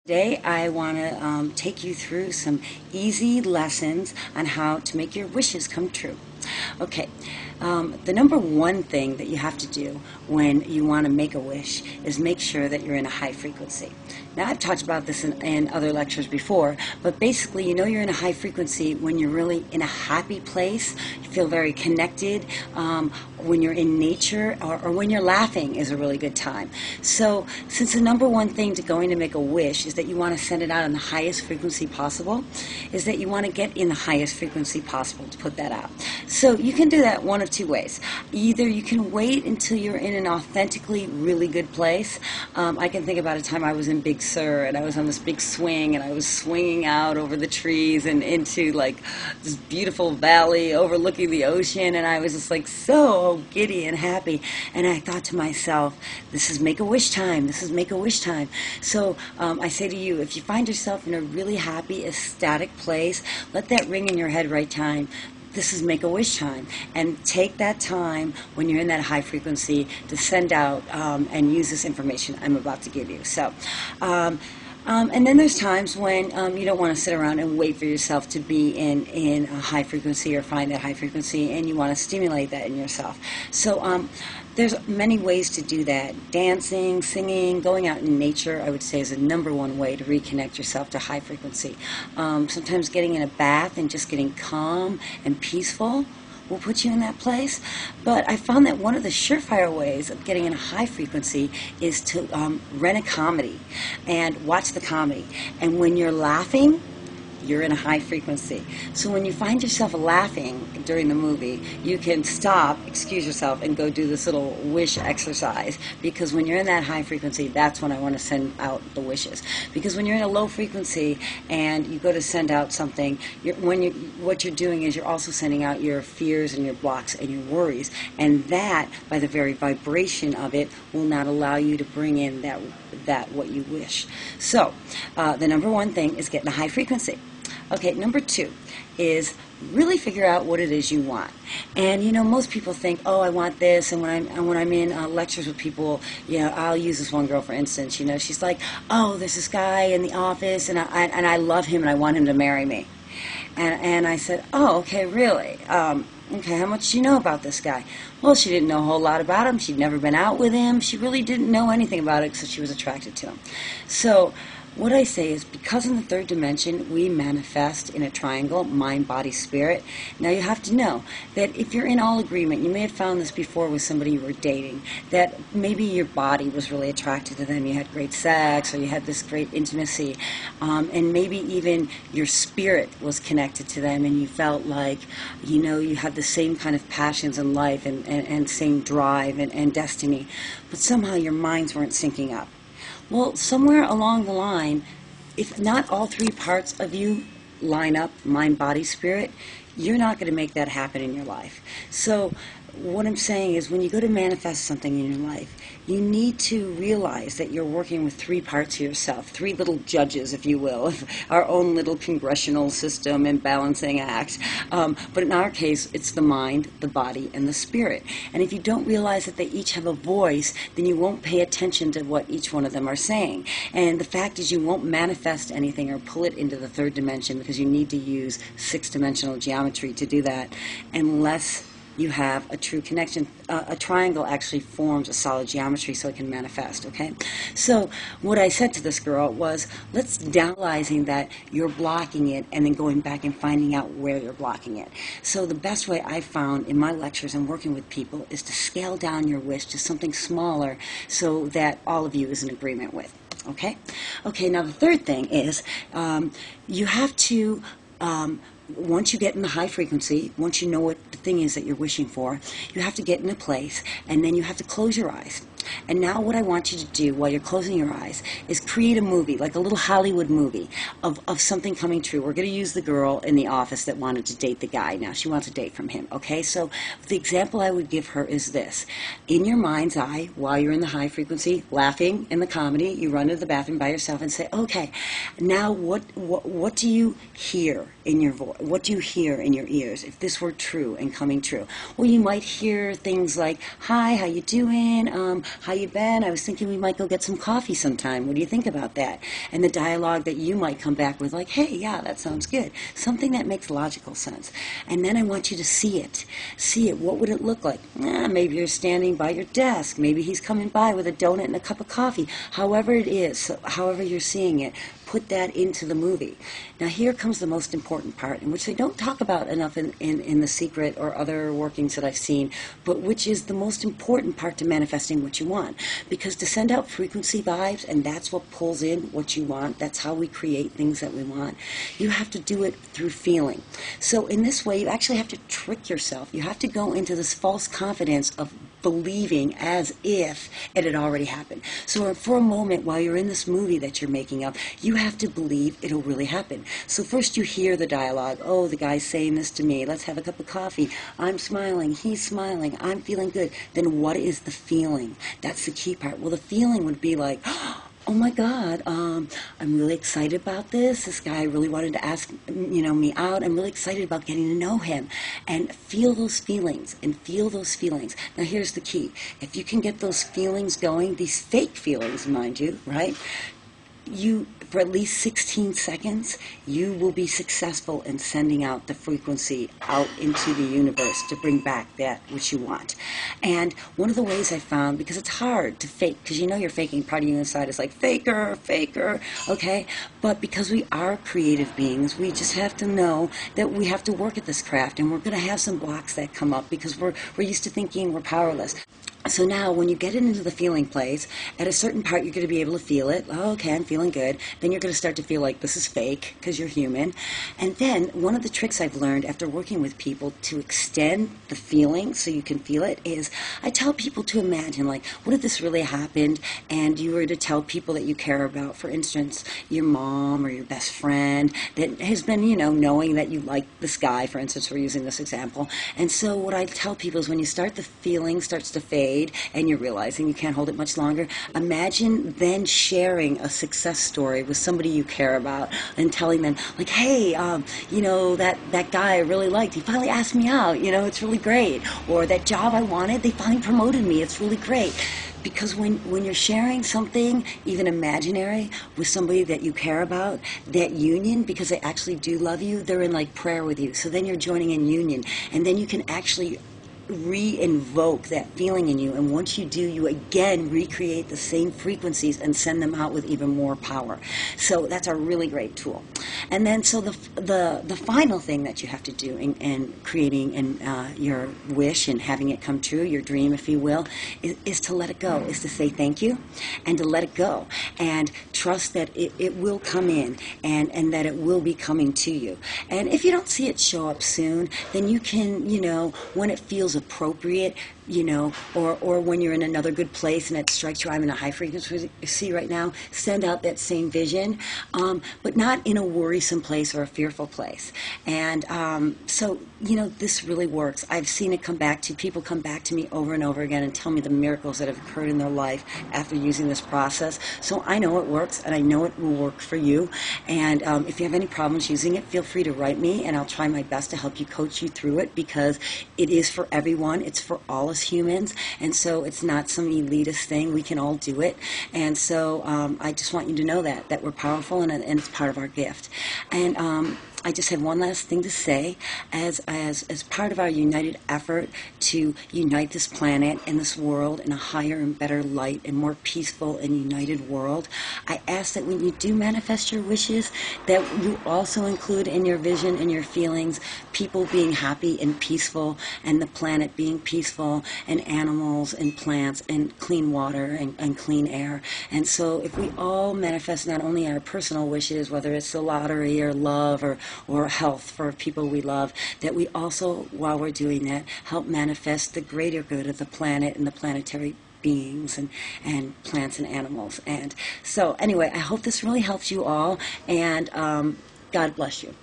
Today I want to take you through some easy lessons on how to make your wishes come true. Okay, the number one thing that you have to do when you want to make a wish is make sure that you're in a high frequency. Now, I've talked about this in other lectures before, but basically, you know you're in a high frequency when you're really in a happy place, you feel very connected, when you're in nature, or when you're laughing is a really good time. So, since the number one thing to going to make a wish is that you want to send it out on the highest frequency possible, is that you want to get in the highest frequency possible to put that out. So, you can do that one of two ways. Either you can wait until you're in an authentically really good place. I can think about a time I was in Big Sur, and I was on this big swing, and I was swinging out over the trees and into like this beautiful valley overlooking the ocean, and I was just like so giddy and happy, and I thought to myself, this is make-a-wish time, this is make-a-wish time. So I say to you, if you find yourself in a really happy, ecstatic place, let that ring in your head right time. This is make-a-wish time, and take that time when you're in that high frequency to send out and use this information I'm about to give you. So, and then there's times when you don't want to sit around and wait for yourself to be in a high frequency or find that high frequency, and you want to stimulate that in yourself. So there's many ways to do that. Dancing, singing, going out in nature, I would say, is the number one way to reconnect yourself to high frequency. Sometimes getting in a bath and just getting calm and peaceful will put you in that place. But I found that one of the surefire ways of getting in a high frequency is to rent a comedy and watch the comedy. And when you're laughing, you're in a high frequency. So when you find yourself laughing during the movie, you can stop, excuse yourself, and go do this little wish exercise. Because when you're in that high frequency, that's when I want to send out the wishes. Because when you're in a low frequency and you go to send out something, what you're doing is you're also sending out your fears and your blocks and your worries. And that, by the very vibration of it, will not allow you to bring in that what you wish. So the number one thing is get in a high frequency. Okay, number two is really figure out what it is you want. And you know, most people think, oh, I want this, and when I'm in lectures with people, you know, I'll use this one girl for instance. You know, she's like, oh, there's this guy in the office, and I love him, and I want him to marry me. And I said, oh, okay, really? Okay, how much do you know about this guy? Well, she didn't know a whole lot about him. She'd never been out with him. She really didn't know anything about it, so she was attracted to him. So what I say is, because in the third dimension we manifest in a triangle, mind, body, spirit. Now you have to know that if you're in all agreement, you may have found this before with somebody you were dating, that maybe your body was really attracted to them, you had great sex, or you had this great intimacy, and maybe even your spirit was connected to them, and you felt like, you know, you had the same kind of passions in life and same drive and destiny, but somehow your minds weren't syncing up. Well, somewhere along the line, if not all three parts of you line up, mind, body, spirit, you're not going to make that happen in your life. So what I'm saying is, when you go to manifest something in your life, you need to realize that you're working with three parts of yourself, three little judges, if you will, our own little congressional system and balancing act. But in our case, it's the mind, the body, and the spirit. And if you don't realize that they each have a voice, then you won't pay attention to what each one of them are saying. And the fact is, you won't manifest anything or pull it into the third dimension, because you need to use six-dimensional geometry to do that, unless you have a true connection. A triangle actually forms a solid geometry so it can manifest, okay? So what I said to this girl was, let's realizing that you're blocking it and then going back and finding out where you're blocking it. So the best way I've found in my lectures and working with people is to scale down your wish to something smaller so that all of you is in agreement with, okay? Okay, now the third thing is you have to once you get in the high frequency, once you know what the thing is that you're wishing for, you have to get in a place, and then you have to close your eyes. And now what I want you to do while you're closing your eyes is create a movie, like a little Hollywood movie of something coming true. We're going to use the girl in the office that wanted to date the guy. Now she wants a date from him, okay? So the example I would give her is this. In your mind's eye, while you're in the high frequency, laughing in the comedy, you run to the bathroom by yourself and say, okay, now what do you hear in your voice? What do you hear in your ears if this were true and coming true? Well, you might hear things like, "Hi, how you doing? How you been? I was thinking we might go get some coffee sometime. What do you think about that?" And the dialogue that you might come back with, like, "Hey, yeah, that sounds good." Something that makes logical sense. And then I want you to see it. See it. What would it look like? Maybe you're standing by your desk. Maybe he's coming by with a donut and a cup of coffee. However it is, so however you're seeing it, put that into the movie. Now here comes the most important part, in which they don't talk about enough in The Secret or other workings that I've seen, but which is the most important part to manifesting what you want. Because to send out frequency vibes, and that's what pulls in what you want, that's how we create things that we want, you have to do it through feeling. So in this way, you actually have to trick yourself. You have to go into this false confidence of believing as if it had already happened. So for a moment, while you're in this movie that you're making up, you have to believe it'll really happen. So first you hear the dialogue. "Oh, the guy's saying this to me. Let's have a cup of coffee. I'm smiling. He's smiling. I'm feeling good." Then what is the feeling? That's the key part. Well, the feeling would be like, "Oh my God, I'm really excited about this. This guy really wanted to ask, me out. I'm really excited about getting to know him." And feel those feelings, and feel those feelings. Now here's the key. If you can get those feelings going, these fake feelings, mind you, right? For at least 16 seconds, you will be successful in sending out the frequency out into the universe to bring back that which you want. And one of the ways I found, because it's hard to fake, because you're faking, part of you inside is like, "Faker, faker," okay? But because we are creative beings, we just have to know that we have to work at this craft, and we're going to have some blocks that come up because we're used to thinking we're powerless. So now, when you get into the feeling place, at a certain part, you're going to be able to feel it. "Oh, okay, I'm feeling good." Then you're going to start to feel like this is fake, because you're human. And then, one of the tricks I've learned after working with people to extend the feeling so you can feel it is, I tell people to imagine, like, what if this really happened, and you were to tell people that you care about, for instance, your mom or your best friend, that has been, knowing that you like this guy, for instance, we're using this example. And so what I tell people is, when you start, the feeling starts to fade, and you're realizing you can't hold it much longer, imagine then sharing a success story with somebody you care about and telling them, like, "Hey, that guy I really liked, he finally asked me out, it's really great." Or, "That job I wanted, they finally promoted me, it's really great." Because when you're sharing something, even imaginary, with somebody that you care about, that union, because they actually do love you, they're in like prayer with you. So then you're joining in union, and then you can actually re-invoke that feeling in you, and once you do, you again recreate the same frequencies and send them out with even more power. So that's a really great tool. And then, so the final thing that you have to do in creating your wish and having it come true, your dream, if you will, is to let it go, is to say thank you, and to let it go, and trust that it will come in, and that it will be coming to you. And if you don't see it show up soon, then you can, when it feels appropriate, or when you're in another good place and it strikes you, I'm in a high frequency right now, send out that same vision, but not in a worrisome place or a fearful place. And so, this really works. I've seen it come back to, people come back to me over and over again and tell me the miracles that have occurred in their life after using this process. So I know it works, and I know it will work for you. And if you have any problems using it, feel free to write me, and I'll try my best to help you, coach you through it, because it is for everyone. It's for all us humans, and so it's not some elitist thing. We can all do it. And so I just want you to know that we're powerful, and it's part of our gift. And I just have one last thing to say. As part of our united effort to unite this planet and this world in a higher and better light and more peaceful and united world, I ask that when you do manifest your wishes, that you also include in your vision and your feelings people being happy and peaceful, and the planet being peaceful, and animals and plants and clean water and clean air. And so if we all manifest not only our personal wishes, whether it's the lottery or love or health for people we love, that we also, while we're doing that, help manifest the greater good of the planet and the planetary beings and plants and animals. And so anyway, I hope this really helps you all, and God bless you.